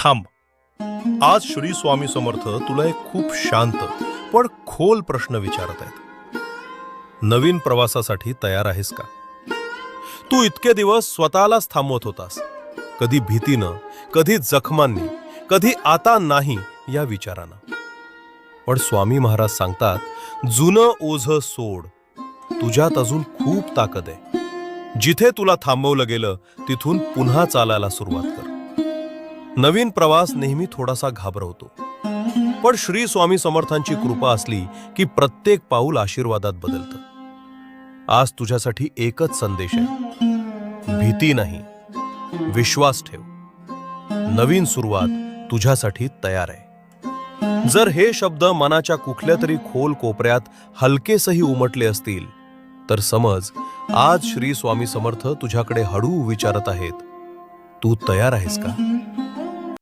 थांब. आज श्री स्वामी समर्थ तुला एक खूप शांत पण खोल प्रश्न विचारत आहेत. नवीन प्रवासासाठी तयार आहेस का? तू इतके दिवस स्वतःलाच थांबवत होतास, कधी भीतीनं, कधी जखमांनी, कधी आता नाही या विचारानं. पण स्वामी महाराज सांगतात, जुनं ओझं सोड, तुझ्यात अजून खूप ताकद आहे. जिथे तुला थांबवलं गेलं तिथून पुन्हा चालायला सुरुवात कर. नवीन प्रवास नेहमी थोडासा घाबरवतो, पण श्री स्वामी समर्थांची कृपा असली की प्रत्येक पाऊल आशीर्वादात बदलतं. आज तुझ्यासाठी एकच संदेश आहे, भीती नाही, विश्वास ठेव. नवीन सुरुवात तुझ्यासाठी तयार आहे. जर हे शब्द मनाच्या कुठल्या तरी खोल कोपऱ्यात हलकेसही उमटले असतील, तर समज आज श्री स्वामी समर्थ तुझ्याकडे हळू विचारत आहेत, तू तयार आहेस का?